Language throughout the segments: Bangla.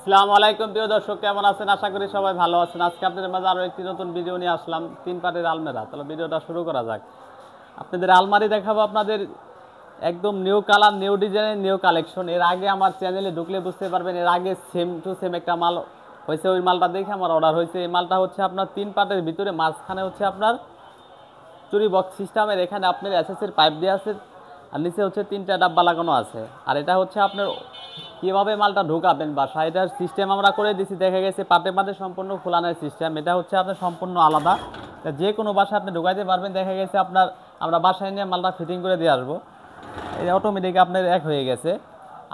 আসসালামু আলাইকুম প্রিয় দর্শক, কেমন আছেন? আশা করি সবাই ভালো আছেন। আজকে আপনাদের মাঝে আরও একটি নতুন ভিডিও নিয়ে আসলাম, 3 পাটের আলমেরা। তাহলে ভিডিওটা শুরু করা যাক। আপনাদের আলমারি দেখাবো, আপনাদের একদম নিউ কালার, নিউ ডিজাইনের, নিউ কালেকশন। এর আগে আমার চ্যানেলে ঢুকলে বুঝতে পারবেন, এর আগে সেম টু সেম একটা মাল হয়েছে, ওই মালটা দেখে আমার অর্ডার হয়েছে। এই মালটা হচ্ছে আপনার 3 পাটের ভিতরে, মাঝখানে হচ্ছে আপনার চুরি বক্স সিস্টেমের। এখানে আপনার এসএসের পাইপ দেওয়া আছে, আর নিচে হচ্ছে 3টা ডাব্বা লাগানো আছে। আর এটা হচ্ছে আপনার কীভাবে মালটা ঢোকাবেন বাসায়, এটার সিস্টেম আমরা করে দিছি। দেখা গেছে পাটে পাটে সম্পূর্ণ খোলানোর সিস্টেম, এটা হচ্ছে আপনার সম্পূর্ণ আলাদা। যে কোনো বাসায় আপনি ঢোকাইতে পারবেন। দেখা গেছে আপনার আমরা বাসায় নিয়ে মালটা ফিটিং করে দিয়ে আসবো। এটা অটোমেটিক আপনার এক হয়ে গেছে।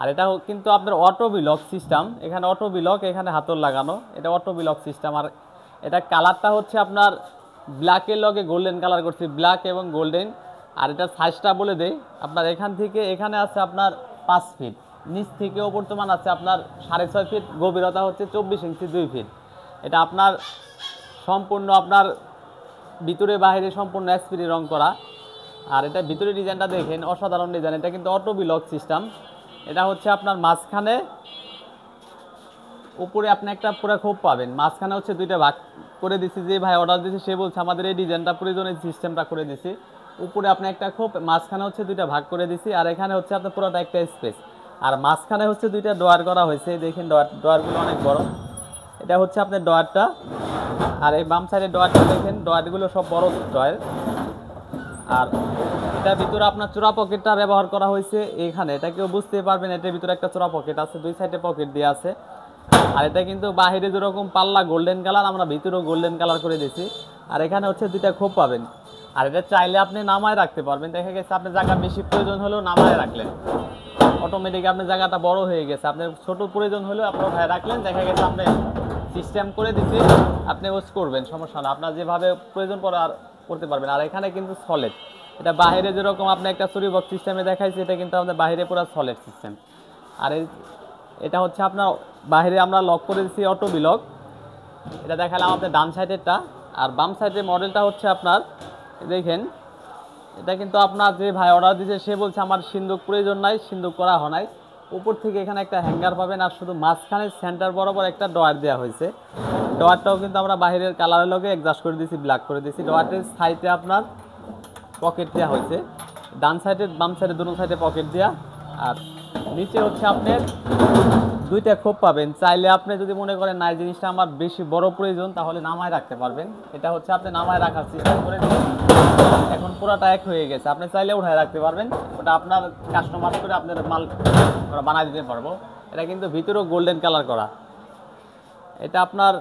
আর এটা কিন্তু আপনার অটো বিলক সিস্টেম, এখানে অটো বিলক, এখানে হাতল লাগানো, এটা অটো বিলক সিস্টেম। আর এটা কালারটা হচ্ছে আপনার ব্ল্যাকের লগে গোল্ডেন কালার করছি, ব্ল্যাক এবং গোল্ডেন। আর এটা সাইজটা বলে দেই, আপনার এখান থেকে এখানে আছে আপনার 5 ফিট, নিচ থেকে বর্তমান আছে আপনার 6.5 ফিট, গভীরতা হচ্ছে 24 ইঞ্চি 2 ফিট। এটা আপনার সম্পূর্ণ আপনার ভিতরে বাইরে সম্পূর্ণ এসপিডি রং করা। আর এটা ভিতরে ডিজাইনটা দেখেন, অসাধারণ ডিজাইন। এটা কিন্তু অটো বিলক সিস্টেম। এটা হচ্ছে আপনার মাঝখানে উপরে আপনি একটা পুরো খোপ পাবেন, মাঝখানে হচ্ছে 2টা ভাগ করে দিছি। যে ভাই অর্ডার দিয়েছে সে বলছে আমাদের এই ডিজাইনটা প্রয়োজনীয়, সিস্টেমটা করে দিছি। উপরে আপনি একটা খোপ, মাঝখানে হচ্ছে 2টা ভাগ করে দিছি। আর এখানে হচ্ছে আপনার পুরোটা একটা স্পেস। আর মাঝখানে হচ্ছে 2টা ডোয়ার করা হয়েছে, দেখেন ডোয়ারগুলো অনেক বড়। এটা হচ্ছে আপনার ডোয়ারটা। আর এই বাম সাইডের ডোয়ারটা দেখেন, ডোয়ারগুলো সব বড় ডোয়ার। আর এটার ভিতরে আপনার চোরা পকেটটা ব্যবহার করা হয়েছে এখানে। এটা কেউ বুঝতে পারবেন, এটার ভিতরে একটা চোরা পকেট আছে, 2 সাইডে পকেট দেওয়া আছে। আর এটা কিন্তু বাহিরে যেরকম পাল্লা গোল্ডেন কালার, আমরা ভিতরেও গোল্ডেন কালার করে দিয়েছি। আর এখানে হচ্ছে 2টা খোপ পাবেন। আর এটা চাইলে আপনি নামায় রাখতে পারবেন। দেখা গেছে আপনার জায়গা বেশি প্রয়োজন হলেও নামায় রাখলেন, অটোমেটিক আপনার জায়গাটা বড় হয়ে গেছে। আপনার ছোট প্রয়োজন হলেও আপনার ভাই রাখলেন, দেখা গেছে আপনি সিস্টেম করে দিতে আপনি ইউজ করবেন, সমস্যা না। আপনার যেভাবে প্রয়োজন পড়ে আর করতে পারবেন। আর এখানে কিন্তু সলিড, এটা বাইরে যেরকম আপনি একটা চুরি বক্স সিস্টেমে দেখাইছে, এটা কিন্তু আমাদের বাইরে পুরো সলিড সিস্টেম। আর এটা হচ্ছে আপনার বাইরে আমরা লক করে দিচ্ছি অটো বিলক। এটা দেখালাম আপনার ডান সাইডেরটা। আর বাম সাইডের মডেলটা হচ্ছে আপনার দেখেন, এটা কিন্তু আপনার যে ভাই অর্ডার দিয়েছে সে বলছে আমার সিন্দুক প্রয়োজন নাই, সিন্দুক করা হয় নাই। উপর থেকে এখানে একটা হ্যাঙ্গার পাবেন, আর শুধু মাঝখানে সেন্টার বরাবর একটা ডয়ার দেওয়া হয়েছে। ডয়ারটাও কিন্তু আমরা বাইরের কালারের লগে অ্যাডজাস্ট করে দিয়েছি, ব্ল্যাক করে দিয়েছি। ডয়ারটির সাইডে আপনার পকেট দেওয়া হয়েছে, ডান সাইডে বাম সাইডে দুটো সাইডে পকেট দেওয়া। আর নিচে হচ্ছে আপনার 2টা খোপ পাবেন। চাইলে আপনি যদি মনে করেন না এই জিনিসটা আমার বেশি বড় প্রয়োজন, তাহলে নামায় রাখতে পারবেন। এটা হচ্ছে আপনি নামায় রাখার সিস্টেম করে দিবেন। এখন পুরাটা এক হয়ে গেছে, আপনি চাইলে উঠায় রাখতে পারবেন। ওটা আপনার কাস্টমার করে আপনার মাল বানায় দিতে পারবো। এটা কিন্তু ভিতরেও গোল্ডেন কালার করা। এটা আপনার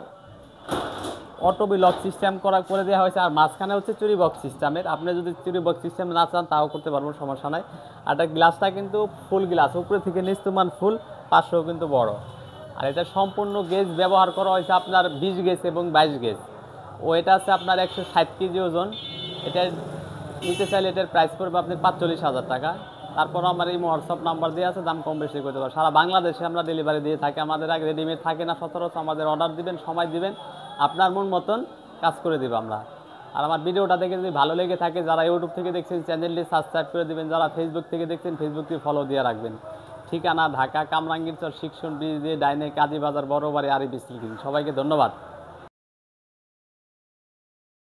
অটো বিলক সিস্টেম করে দেওয়া হয়েছে। আর মাঝখানে হচ্ছে চুরি বক্স সিস্টেমের, আপনি যদি চুরি বক্স সিস্টেম না চান তাও করতে পারবেন, সমস্যা নাই। আর এটা গ্লাসটা কিন্তু ফুল গ্লাস, উপরে থেকে নিচতমান ফুল, পাশেও কিন্তু বড়। আর এটা সম্পূর্ণ গেজ ব্যবহার করা হয়েছে আপনার 20 গেজ এবং 22 গেজ। ও এটা আছে আপনার 160 কেজি ওজন। এটা নিতে চাইলে এটার প্রাইস পড়বে আপনি 45,000 টাকা। তারপর আমার এই হোয়াটসঅ্যাপ নাম্বার দিয়ে আছে, দাম কম বেশি করতে পারবো। সারা বাংলাদেশে আমরা ডেলিভারি দিয়ে থাকি। আমাদের আগে রেডিমেড থাকে না সচরাচর, আমাদের অর্ডার দিবেন, সময় দিবেন, আপনার মন মতন কাজ করে দেবো আমরা। আর আমার ভিডিওটা দেখে যদি ভালো লেগে থাকে, যারা ইউটিউব থেকে দেখছেন চ্যানেলটি সাবস্ক্রাইব করে দেবেন, যারা ফেসবুক থেকে দেখছেন ফেসবুকটি ফলো দিয়ে রাখবেন। ঠিকানা ঢাকা কামরাঙ্গীরচর শিক্ষণ ব্রিজ দিয়ে ডাইনে কাজী বাজার, বড় বাড়ি, আরিফ স্টিল। সবাইকে ধন্যবাদ।